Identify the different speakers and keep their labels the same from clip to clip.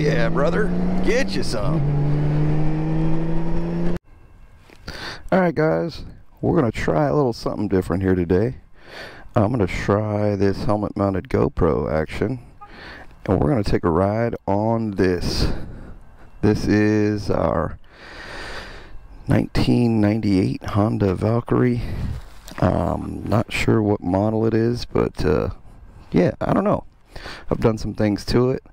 Speaker 1: yeah, brother. Get you some. Alright guys, we're going to try a little something different here today. I'm going to try this helmet mounted GoPro action. And we're going to take a ride on this. This is our 1998 Honda Valkyrie. Not sure what model it is, but yeah, I don't know. I've done some things to it.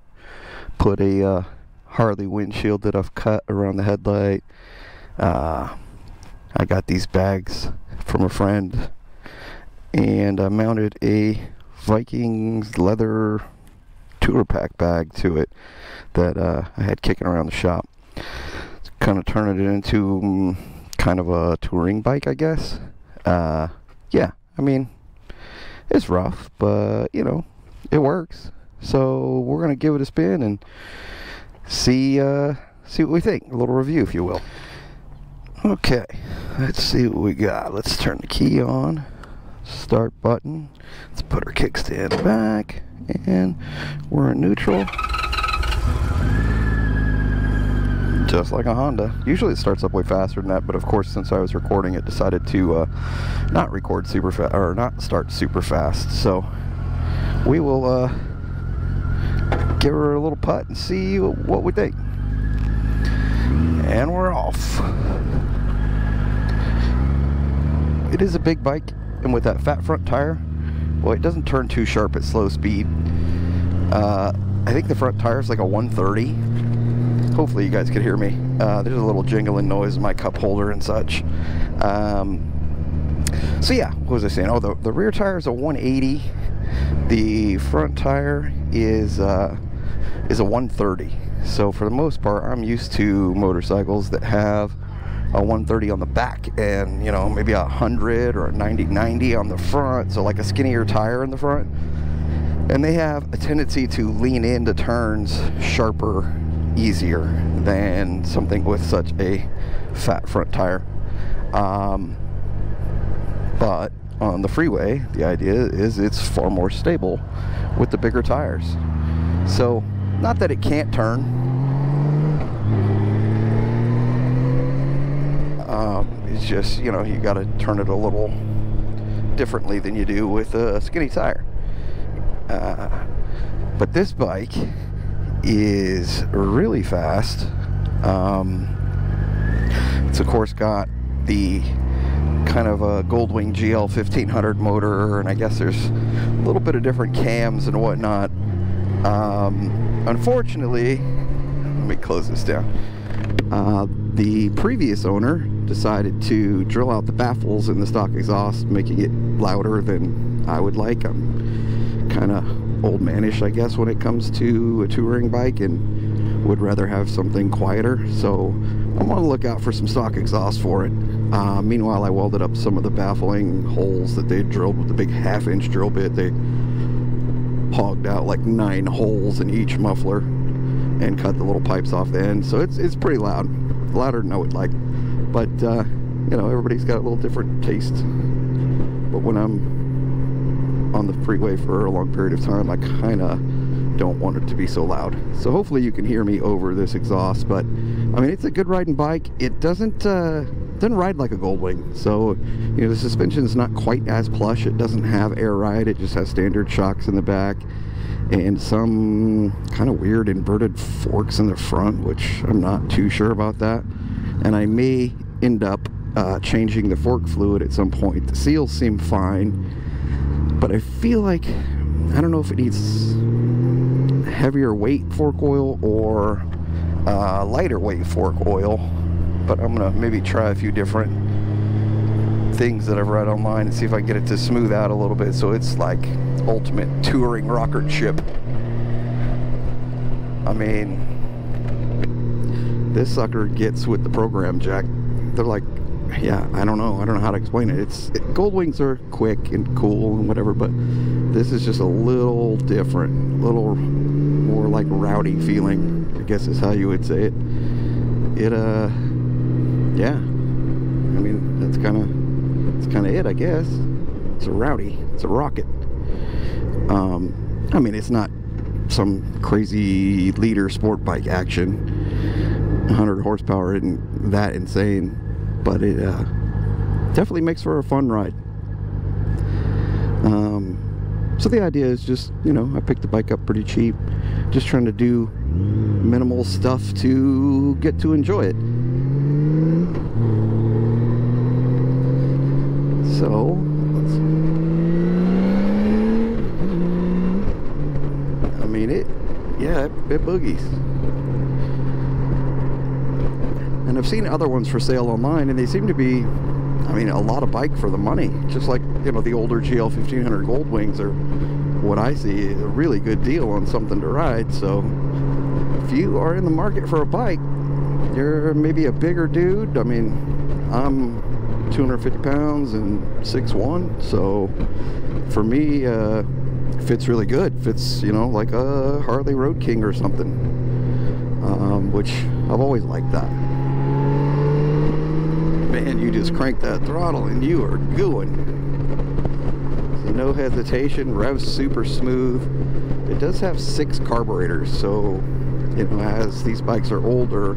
Speaker 1: Put a Harley windshield that I've cut around the headlight. I got these bags from a friend, and I mounted a Vikings leather tour pack bag to it that I had kicking around the shop. Kind of turning it into kind of a touring bike, I guess. Yeah, I mean, it's rough, but you know, it works. So we're gonna give it a spin and see what we think. A little review, if you will. Okay, let's see what we got. Let's turn the key on. Start button. Let's put our kickstand back, and we're in neutral. Just like a Honda. Usually it starts up way faster than that, but of course, since I was recording it, decided to not record super fast, or not start super fast. So we will give her a little putt and see what we think. And we're off. It is a big bike, and with that fat front tire, well, it doesn't turn too sharp at slow speed. I think the front tire is like a 130. Hopefully you guys can hear me. There's a little jingling noise in my cup holder and such. So yeah, what was I saying? Oh, the rear tire is a 180. The front tire is a 130. So for the most part, I'm used to motorcycles that have a 130 on the back, and you know, maybe a 100 or a 90 on the front. So like a skinnier tire in the front, and they have a tendency to lean into turns sharper, easier than something with such a fat front tire. But on the freeway, the idea is it's far more stable with the bigger tires. So not that it can't turn. It's just, you know, you got to turn it a little differently than you do with a skinny tire. But this bike is really fast. It's of course got the kind of a Goldwing GL 1500 motor, and I guess there's a little bit of different cams and whatnot. Unfortunately, let me close this down. The previous owner decided to drill out the baffles in the stock exhaust, making it louder than I would like. I'm kind of old manish, I guess, when it comes to a touring bike, and would rather have something quieter. So I'm on the lookout for some stock exhaust for it. Meanwhile, I welded up some of the baffling holes that they drilled with the big 1/2-inch drill bit. They hogged out like 9 holes in each muffler and cut the little pipes off the end. So it's pretty loud, louder than I would like. But you know, everybody's got a little different taste. But when I'm on the freeway for a long period of time, I kind of don't want it to be so loud. So hopefully you can hear me over this exhaust. But I mean, it's a good riding bike. It doesn't ride like a Goldwing. So you know, the suspension is not quite as plush. It doesn't have air ride. It just has standard shocks in the back and some kind of weird inverted forks in the front, which I'm not too sure about that. And I may end up changing the fork fluid at some point. The seals seem fine, but I feel like, I don't know if it needs heavier weight fork oil or lighter weight fork oil, but I'm gonna maybe try a few different things that I've read online and see if I can get it to smooth out a little bit so it's like ultimate touring rocket ship. I mean, this sucker gets with the program jack. They're like, yeah, I don't know how to explain it. Goldwings are quick and cool and whatever, but this is just a little different, a little more like rowdy feeling, I guess is how you would say it. Yeah, I mean, that's kind of it, I guess. It's a rowdy, it's a rocket. I mean, it's not some crazy leader sport bike action. 100 horsepower isn't that insane, but it definitely makes for a fun ride. So the idea is just, you know, I picked the bike up pretty cheap, just trying to do minimal stuff to get to enjoy it. So I mean, it boogies. And I've seen other ones for sale online, and they seem to be, I mean, a lot of bike for the money. Just like, you know, the older GL 1500 Gold Wings are what I see a really good deal on something to ride. So if you are in the market for a bike, you're maybe a bigger dude. I mean, I'm 250 pounds and 6'1", so for me, fits really good. Fits, you know, like a Harley Road King or something, which I've always liked that. Man, you just crank that throttle and you are going. So no hesitation, revs super smooth. It does have 6 carburetors, so, you know, as these bikes are older,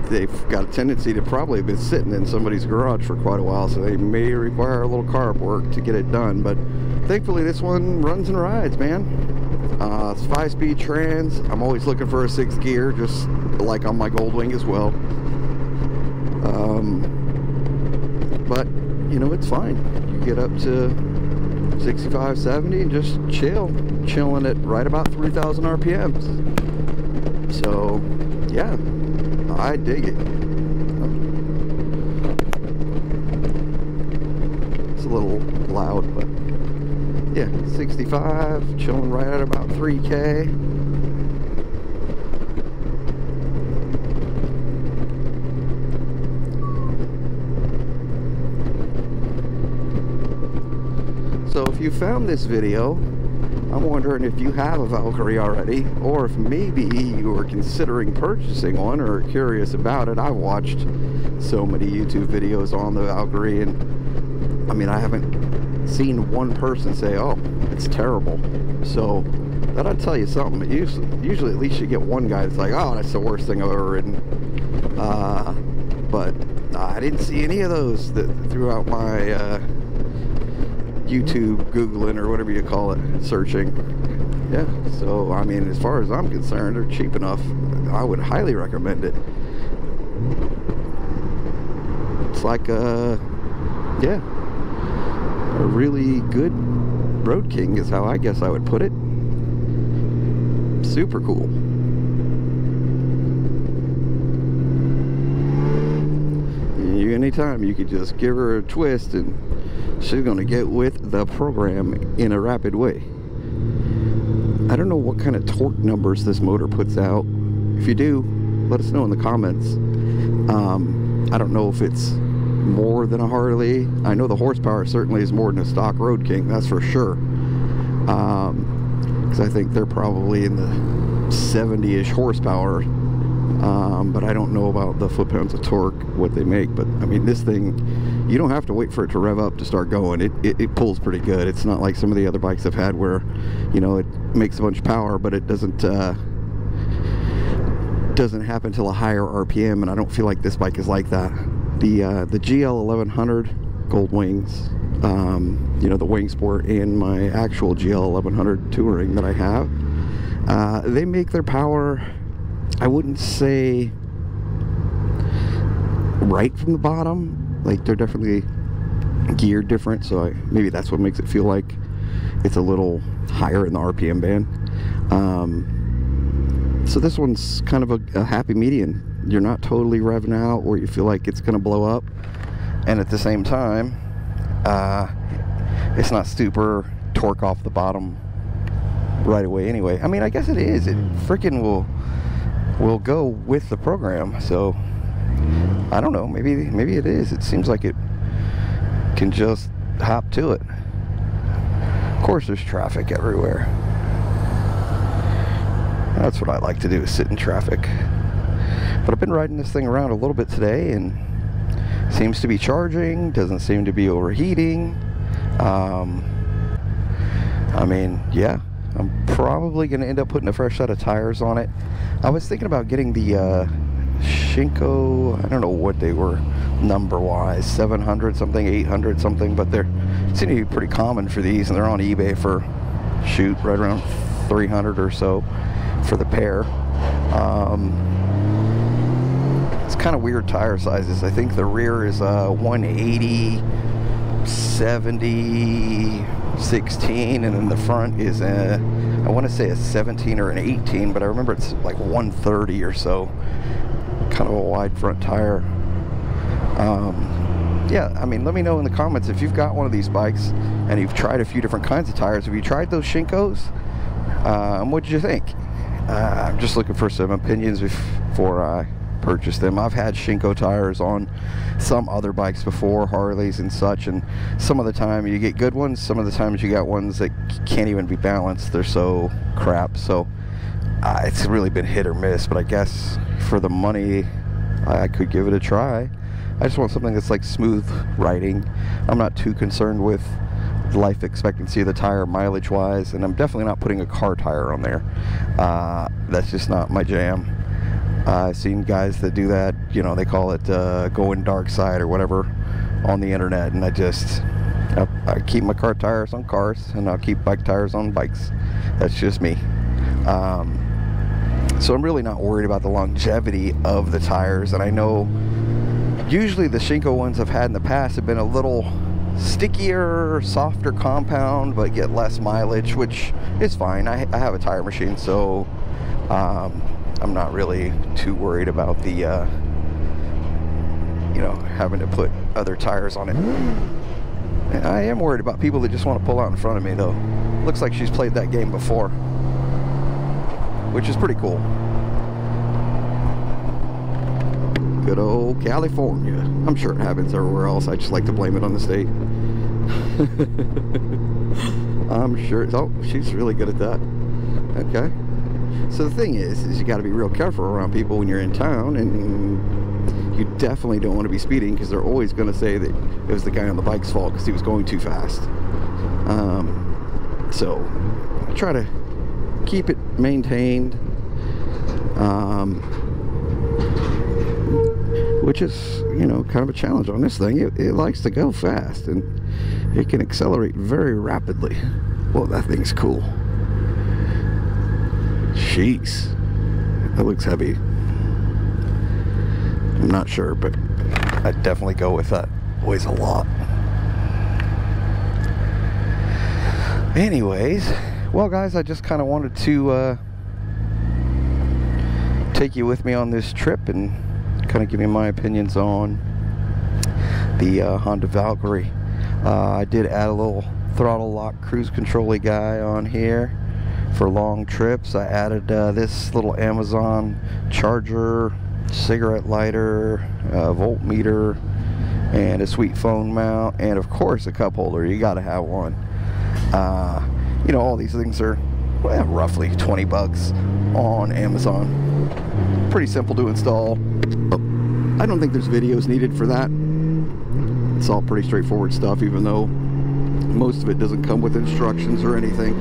Speaker 1: they've got a tendency to probably have been sitting in somebody's garage for quite a while, so they may require a little carb work to get it done. But thankfully this one runs and rides, man. It's 5-speed trans. I'm always looking for a 6th gear, just like on my Goldwing as well. But you know, it's fine. You get up to 65, 70 and just chilling at right about 3,000 RPMs. So yeah, I dig it. It's a little loud, but yeah, 65, chilling right at about 3K. So if you found this video, I'm wondering if you have a Valkyrie already, or if maybe you are considering purchasing one or curious about it. I've watched so many YouTube videos on the Valkyrie, and I mean, I haven't seen one person say, oh, it's terrible. So that'll tell you something. Usually at least you get one guy that's like, oh, that's the worst thing I've ever ridden. But I didn't see any of those throughout my YouTube Googling or whatever you call it, searching. Yeah, so I mean, as far as I'm concerned, they're cheap enough. I would highly recommend it. It's like a really good Road King is how I guess I would put it. Super cool. Anytime you could just give her a twist and she's gonna get with the program in a rapid way. I don't know what kind of torque numbers this motor puts out. If you do, let us know in the comments. I don't know if it's more than a Harley. I know the horsepower certainly is more than a stock Road King, that's for sure. Because I think they're probably in the 70-ish horsepower. But I don't know about the foot-pounds of torque, what they make. But I mean, this thing, you don't have to wait for it to rev up to start going. It pulls pretty good. It's not like some of the other bikes I've had where, you know, it makes a bunch of power, but it doesn't happen till a higher RPM, and I don't feel like this bike is like that. The GL 1100 Gold Wings, you know, the Wing Sport, and my actual GL 1100 Touring that I have, they make their power, I wouldn't say right from the bottom. Like, they're definitely geared different, so maybe that's what makes it feel like it's a little higher in the RPM band. So this one's kind of a happy median. You're not totally revving out or you feel like it's gonna blow up, and at the same time it's not super torque off the bottom right away anyway. I mean, I guess it is. It freaking will go with the program, so I don't know, maybe it is. It seems like it can just hop to it. Of course there's traffic everywhere. That's what I like to do, is sit in traffic. But I've been riding this thing around a little bit today, and seems to be charging, doesn't seem to be overheating. I mean, yeah, I'm probably going to end up putting a fresh set of tires on it. I was thinking about getting the Shinko, I don't know what they were number wise, 700 something, 800 something, but they're seem to be pretty common for these, and they're on eBay for shoot right around 300 or so for the pair. It's kind of weird tire sizes. I think the rear is 180 70 16, and then the front is I want to say a 17 or an 18, but I remember it's like 130 or so. Kind of a wide front tire. Yeah, I mean, let me know in the comments if you've got one of these bikes and you've tried a few different kinds of tires. Have you tried those Shinkos? What did you think? I'm just looking for some opinions before I purchase them. I've had Shinko tires on some other bikes before, Harleys and such, and some of the time you get good ones, some of the times you got ones that can't even be balanced. They're so crap. So it's really been hit or miss, but I guess for the money I could give it a try. I just want something that's like smooth riding. I'm not too concerned with life expectancy of the tire mileage wise, and I'm definitely not putting a car tire on there. That's just not my jam. I've seen guys that do that, you know, they call it going dark side or whatever on the internet, and I keep my car tires on cars, and I'll keep bike tires on bikes. That's just me. So I'm really not worried about the longevity of the tires, and I know usually the Shinko ones I've had in the past have been a little stickier, softer compound, but get less mileage, which is fine. I have a tire machine, so I'm not really too worried about the you know, having to put other tires on it. And I am worried about people that just want to pull out in front of me, though. Looks like she's played that game before, which is pretty cool. Good old California. I'm sure it happens everywhere else. I just like to blame it on the state. I'm sure. Oh, she's really good at that. Okay. So the thing is you got to be real careful around people when you're in town, and you definitely don't want to be speeding, because they're always going to say that it was the guy on the bike's fault because he was going too fast. So I try to keep it maintained, which is, you know, kind of a challenge on this thing. It likes to go fast, and it can accelerate very rapidly. Well, that thing's cool. Jeez, that looks heavy. I'm not sure, but I'd definitely go with that. Weighs a lot. Anyways, well guys, I just kind of wanted to take you with me on this trip and kind of give you my opinions on the Honda Valkyrie. I did add a little throttle lock cruise control-y guy on here for long trips. I added this little Amazon charger, cigarette lighter, voltmeter, and a sweet phone mount, and of course a cup holder. You gotta have one. You know, all these things are, well, roughly 20 bucks on Amazon. Pretty simple to install. I don't think there's videos needed for that. It's all pretty straightforward stuff, even though most of it doesn't come with instructions or anything.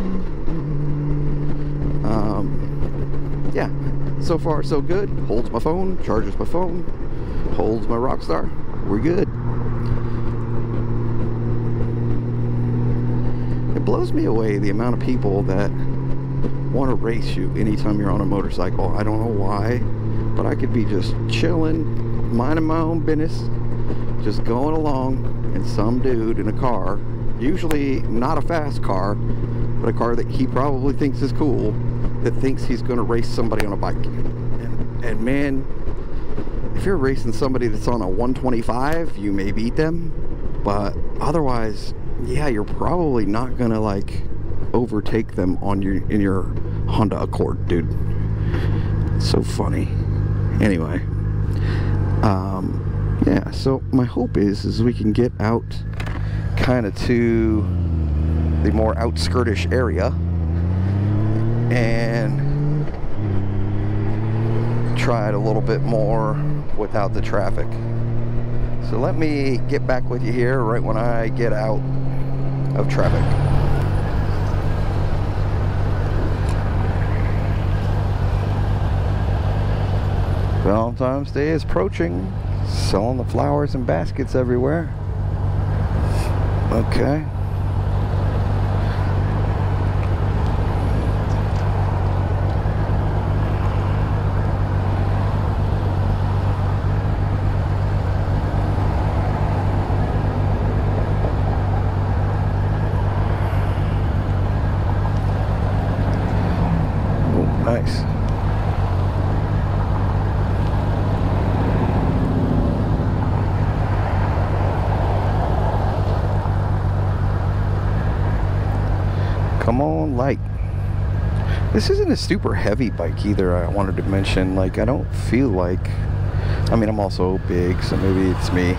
Speaker 1: Yeah, so far so good. Holds my phone, charges my phone, holds my Rockstar. We're good. It blows me away the amount of people that want to race you anytime you're on a motorcycle. I don't know why, but I could be just chilling, minding my own business, just going along, and some dude in a car, usually not a fast car, but a car that he probably thinks is cool, that thinks he's going to race somebody on a bike. And man, if you're racing somebody that's on a 125, you may beat them, but otherwise, yeah, you're probably not going to like overtake them on in your Honda Accord, dude. It's so funny. Anyway, yeah, so my hope is we can get out kind of to the more outskirtish area and try it a little bit more without the traffic. So let me get back with you here right when I get out of traffic. Valentine's Day is approaching. Selling the flowers and baskets everywhere. Okay. Oh, nice. Come on, light. This isn't a super heavy bike either. I wanted to mention, like, I don't feel like, I mean, I'm also big, so maybe it's me,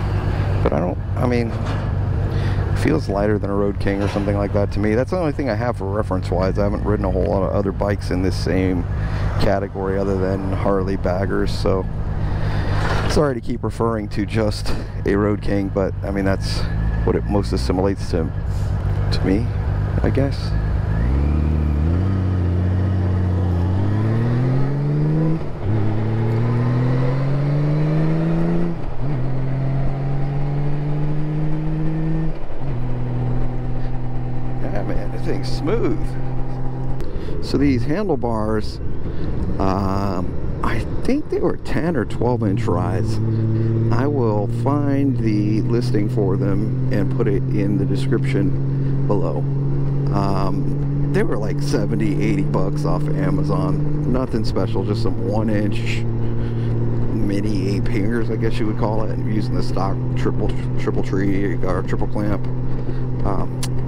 Speaker 1: but I mean, it feels lighter than a Road King or something like that to me. That's the only thing I have for reference wise. I haven't ridden a whole lot of other bikes in this same category other than Harley baggers, so sorry to keep referring to just a Road King, but I mean, that's what it most assimilates to me, I guess. Smooth. So these handlebars, I think they were 10 or 12-inch rides. I will find the listing for them and put it in the description below. They were like 70-80 bucks off of Amazon. Nothing special, just some 1-inch mini ape hangers, I guess you would call it, using the stock triple tree or triple clamp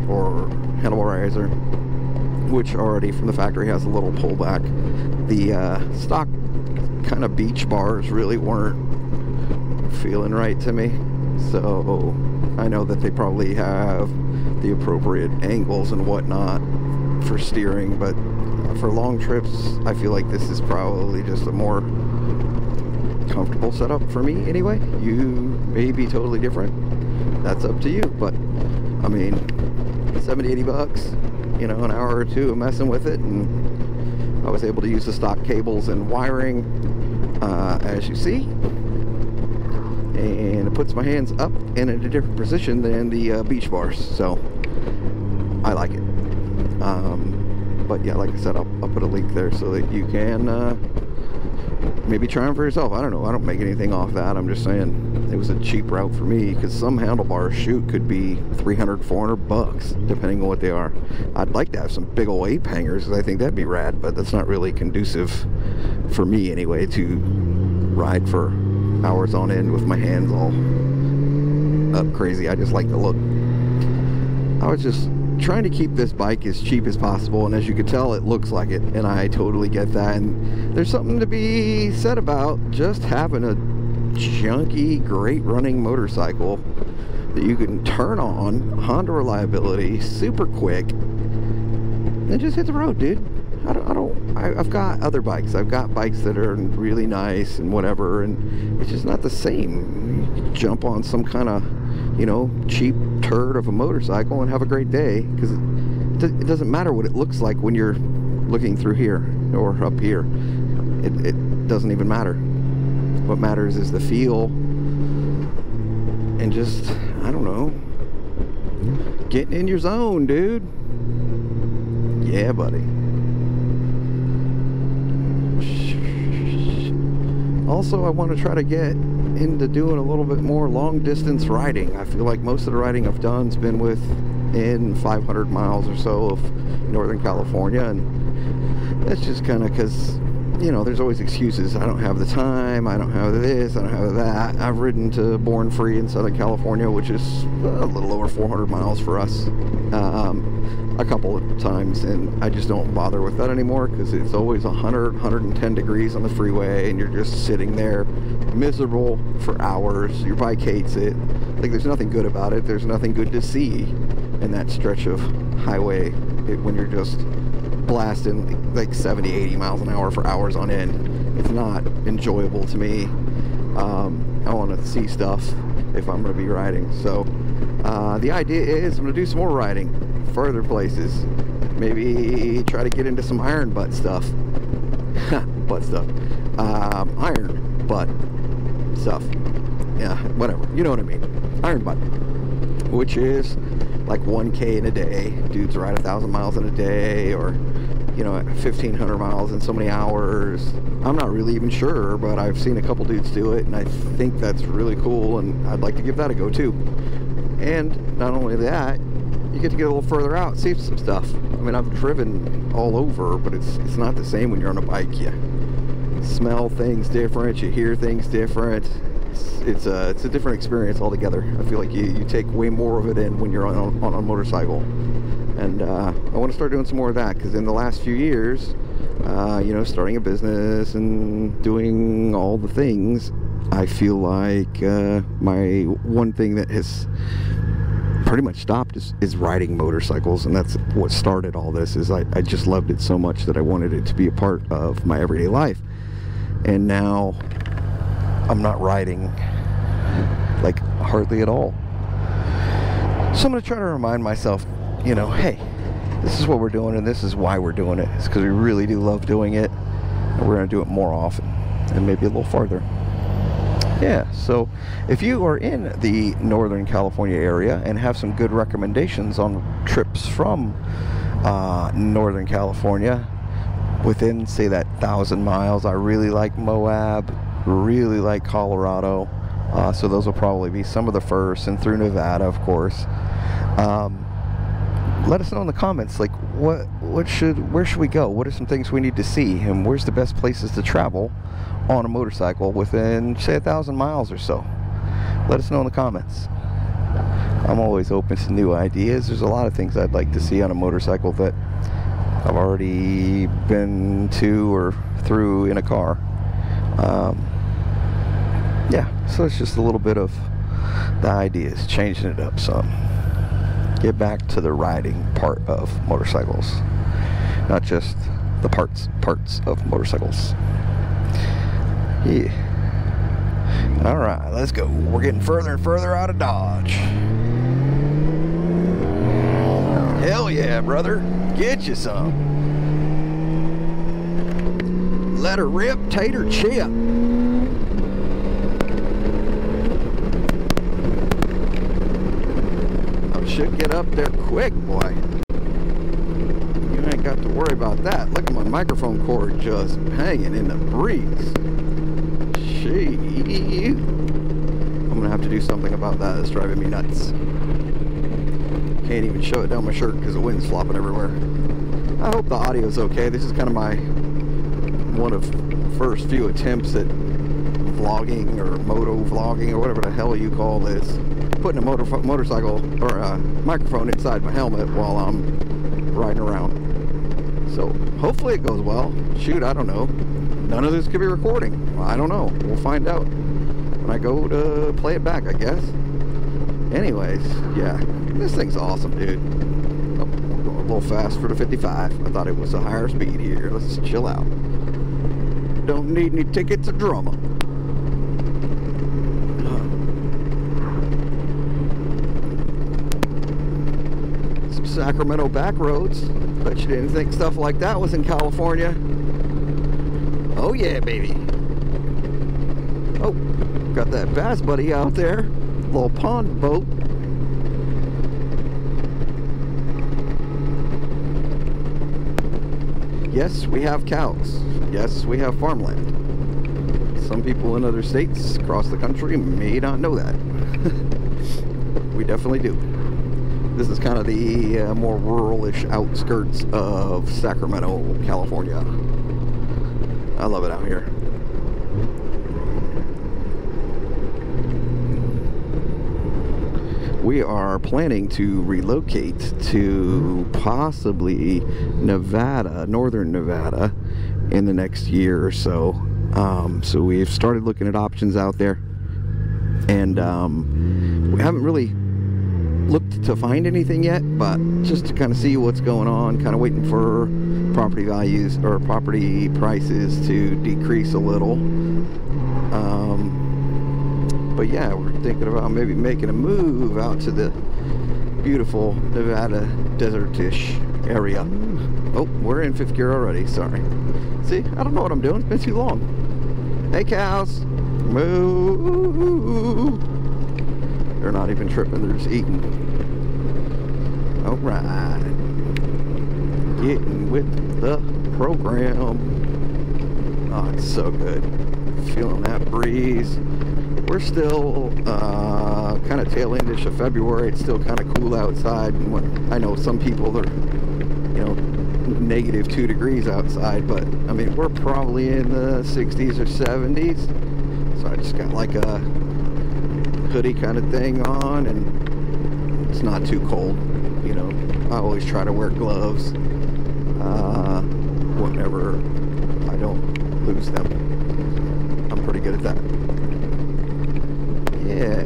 Speaker 1: or handlebar riser, which already from the factory has a little pullback. The stock kind of beach bars really weren't feeling right to me, so I know that they probably have the appropriate angles and whatnot for steering, but for long trips I feel like this is probably just a more comfortable setup for me anyway. You may be totally different, that's up to you, but I mean, 70-80 bucks, you know, an hour or two of messing with it, and I was able to use the stock cables and wiring, as you see, and it puts my hands up and in a different position than the beach bars, so I like it. But yeah, like I said, I'll put a link there so that you can maybe try them for yourself. I don't know, I don't make anything off that. I'm just saying it was a cheap route for me, because some handlebars, shoot, could be 300, 400 bucks depending on what they are. I'd like to have some big old ape hangers, because I think that'd be rad, but that's not really conducive for me anyway to ride for hours on end with my hands all up crazy. I just like the look. I was just trying to keep this bike as cheap as possible, and as you can tell, it looks like it, and I totally get that. And there's something to be said about just having a junky, great running motorcycle that you can turn on, Honda reliability, super quick, and just hit the road, dude. I've got other bikes. I've got bikes that are really nice and whatever, and it's just not the same. You jump on some kind of, you know, cheap turd of a motorcycle and have a great day, because it doesn't matter what it looks like when you're looking through here or up here. It doesn't even matter. What matters is the feel and just, I don't know, getting in your zone, dude. Yeah, buddy. Also, I want to try to get into doing a little bit more long distance riding. I feel like most of the riding I've done has been within 500 miles or so of Northern California, and that's just kind of because, you know, there's always excuses. I don't have the time, I don't have this, I don't have that. I've ridden to Born Free in Southern California, which is a little over 400 miles for us, a couple of times, and I just don't bother with that anymore, because it's always 100, 110 degrees on the freeway, and you're just sitting there miserable for hours. Your bike hates it. Like, there's nothing good about it. There's nothing good to see in that stretch of highway when you're just blasting like 70, 80 miles an hour for hours on end. It's not enjoyable to me. I want to see stuff if I'm going to be riding. So the idea is I'm going to do some more riding further places. Maybe try to get into some iron butt stuff. Iron butt stuff. Yeah, whatever. You know what I mean. Iron butt. Which is like 1K in a day. Dudes ride 1,000 miles in a day, or, you know, 1,500 miles in so many hours. I'm not really even sure, but I've seen a couple dudes do it, and I think that's really cool, and I'd like to give that a go too. And not only that, you get to get a little further out, see some stuff. I mean, I've driven all over, but it's not the same when you're on a bike. You smell things different, you hear things different. It's a different experience altogether. I feel like you take way more of it in when you're on a motorcycle. And I want to start doing some more of that, because in the last few years, you know, starting a business and doing all the things, I feel like my one thing that has pretty much stopped is riding motorcycles, and that's what started all this. Is I just loved it so much that I wanted it to be a part of my everyday life, and now I'm not riding like hardly at all. So I'm going to try to remind myself, you know, hey, this is what we're doing, and this is why we're doing it. It's because we really do love doing it, and we're going to do it more often and maybe a little farther. Yeah, so if you are in the Northern California area and have some good recommendations on trips from Northern California within, say, that 1,000 miles, I really like Moab, really like Colorado, so those will probably be some of the first, and through Nevada, of course. Let us know in the comments, like, where should we go? What are some things we need to see, and where's the best places to travel on a motorcycle within, say, 1,000 miles or so? Let us know in the comments. I'm always open to new ideas. There's a lot of things I'd like to see on a motorcycle that I've already been to or through in a car. Yeah, so it's just a little bit of the ideas, changing it up some. Get back to the riding part of motorcycles, not just the parts of motorcycles. Yeah. Alright, let's go. We're getting further and further out of Dodge. Hell yeah, brother. Get you some. Let her rip, tater chip. Should get up there quick, boy. You ain't got to worry about that. Look at my microphone cord just hanging in the breeze. Gee. I'm gonna have to do something about that. It's driving me nuts. Can't even show it down my shirt because the wind's flopping everywhere. I hope the audio's okay. This is kind of my one of first few attempts at vlogging or moto vlogging or whatever the hell you call this. Putting a motorcycle or a microphone inside my helmet while I'm riding around. So hopefully it goes well. Shoot, I don't know. None of this could be recording. I don't know. We'll find out when I go to play it back, I guess. Anyways, yeah, this thing's awesome, dude. Oh, we're going a little fast for the 55. I thought it was a higher speed here. Let's chill out. Don't need any tickets or drama. Sacramento back roads. Bet you didn't think stuff like that was in California. Oh yeah, baby. Oh, got that bass buddy out there. Little pond boat. Yes, we have cows. Yes, we have farmland. Some people in other states across the country may not know that. We definitely do. This is kind of the more rural-ish outskirts of Sacramento, California. I love it out here. We are planning to relocate to possibly Nevada, northern Nevada, in the next year or so. So we've started looking at options out there, and we haven't really looked to find anything yet, but just to kind of see what's going on, kind of waiting for property values or property prices to decrease a little. But yeah, we're thinking about maybe making a move out to the beautiful Nevada desert-ish area. Oh, we're in 5th gear already, sorry. See, I don't know what I'm doing, it's been too long. Hey cows, moo. They're not even tripping, they're just eating. Alright, getting with the program. Oh, it's so good. Feeling that breeze. We're still kind of tail endish of February. It's still kind of cool outside. And I know some people are, you know, negative 2 degrees outside, but I mean, we're probably in the 60s or 70s. So I just got like a hoodie kind of thing on, and it's not too cold. You know, I always try to wear gloves whenever I don't lose them. I'm pretty good at that. Yeah.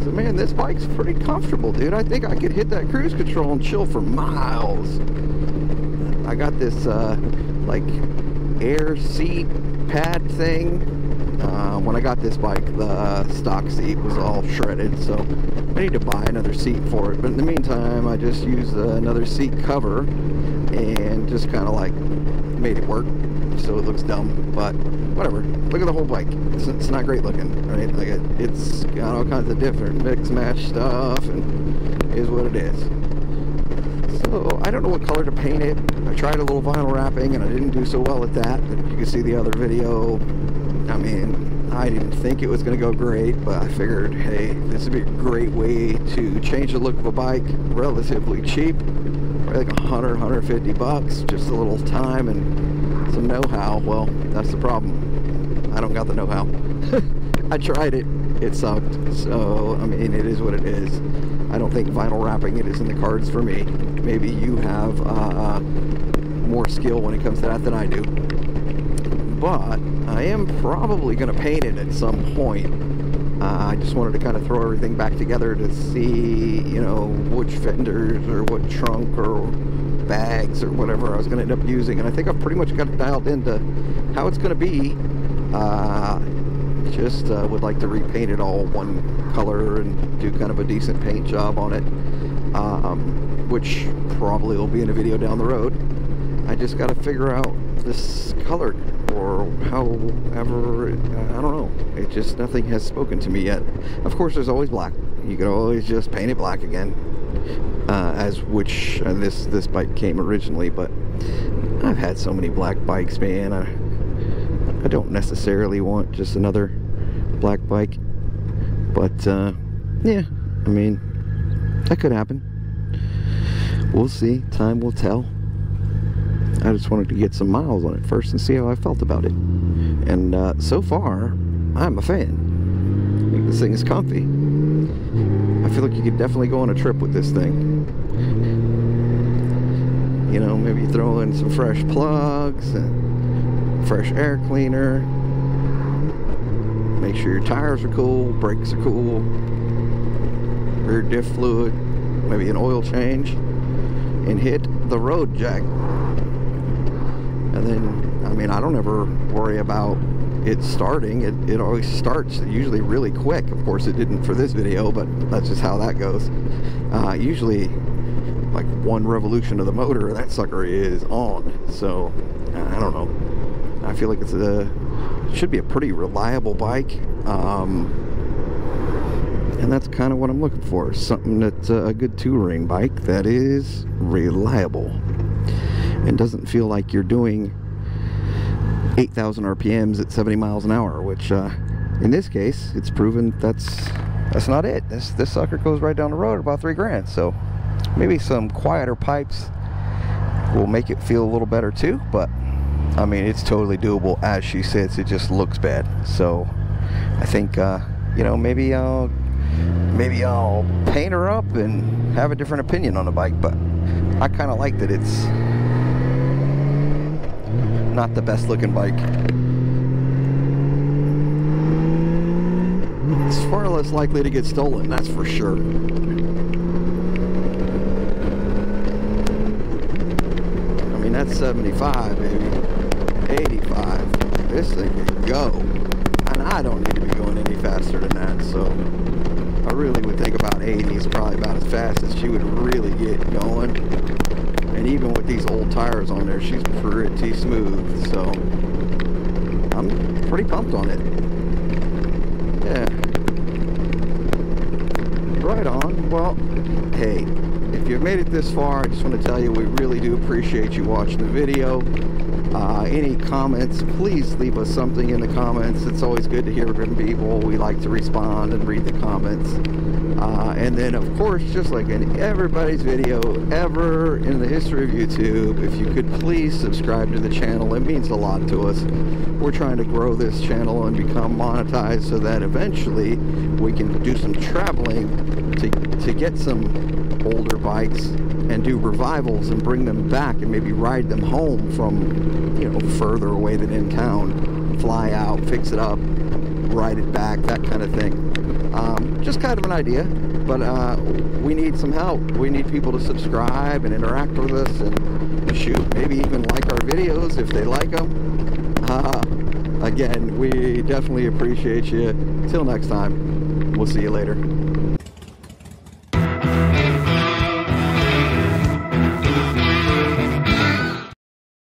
Speaker 1: So man, this bike's pretty comfortable, dude. I think I could hit that cruise control and chill for miles. I got this like air seat pad thing. When I got this bike, the stock seat was all shredded, so I need to buy another seat for it. But in the meantime, I just used another seat cover and just kind of like made it work so it looks dumb, but whatever. Look at the whole bike. It's not great looking, right? Like it's got all kinds of different mix match stuff, and is what it is. So I don't know what color to paint it. I tried a little vinyl wrapping and I didn't do so well at that. But you can see the other video. I mean, I didn't think it was going to go great, but I figured, hey, this would be a great way to change the look of a bike relatively cheap. Probably like 100, 150 bucks, just a little time and some know-how. Well, that's the problem. I don't got the know-how. I tried it. It sucked. So, I mean, it is what it is. I don't think vinyl wrapping it is in the cards for me. Maybe you have more skill when it comes to that than I do. But I am probably going to paint it at some point. I just wanted to kind of throw everything back together to see, you know, which fenders or what trunk or bags or whatever I was going to end up using. And I think I've pretty much got it dialed into how it's going to be. Just would like to repaint it all one color and do kind of a decent paint job on it, which probably will be in a video down the road. I just got to figure out this color, or however, I don't know. It just, nothing has spoken to me yet. Of course, there's always black. You could always just paint it black again, as which this bike came originally. But I've had so many black bikes, man. I don't necessarily want just another black bike, but yeah, I mean, that could happen. We'll see. Time will tell. I just wanted to get some miles on it first and see how I felt about it. And so far, I'm a fan. I think this thing is comfy. I feel like you could definitely go on a trip with this thing. You know, maybe throw in some fresh plugs and fresh air cleaner. Make sure your tires are cool, brakes are cool, rear diff fluid, maybe an oil change, and hit the road, Jack. And then, I mean, I don't ever worry about it starting. It always starts usually really quick. Of course, it didn't for this video, but that's just how that goes. Usually, like one revolution of the motor, that sucker is on. So, I don't know. I feel like it should be a pretty reliable bike. And that's kind of what I'm looking for. Something that's a good touring bike that is reliable and doesn't feel like you're doing 8,000 RPMs at 70 miles an hour, which in this case, it's proven that's not it. This sucker goes right down the road at about 3 grand. So maybe some quieter pipes will make it feel a little better too, but I mean, it's totally doable as she sits. It just looks bad. So I think you know, maybe I'll paint her up and have a different opinion on the bike, but I kind of like that it's not the best looking bike. It's far less likely to get stolen, that's for sure. I mean, that's 75, baby. 85. This thing can go. And I don't need to be going any faster than that, so I really would think about 80 is probably about as fast as she would really get going. And even with these old tires on there, she's pretty smooth, so I'm pretty pumped on it. Yeah. Right on. Well, hey, if you've made it this far, I just want to tell you we really do appreciate you watching the video. Any comments, please leave us something in the comments. It's always good to hear from people. We like to respond and read the comments. And then, of course, just like in everybody's video ever in the history of YouTube, if you could please subscribe to the channel. It means a lot to us. We're trying to grow this channel and become monetized so that eventually we can do some traveling to get some older bikes and do revivals and bring them back and maybe ride them home from, you know, further away than in town. Fly out, fix it up, ride it back, that kind of thing. Just kind of an idea, but we need some help. We need people to subscribe and interact with us, and shoot, maybe even like our videos if they like them. Again, we definitely appreciate you. Till next time, we'll see you later.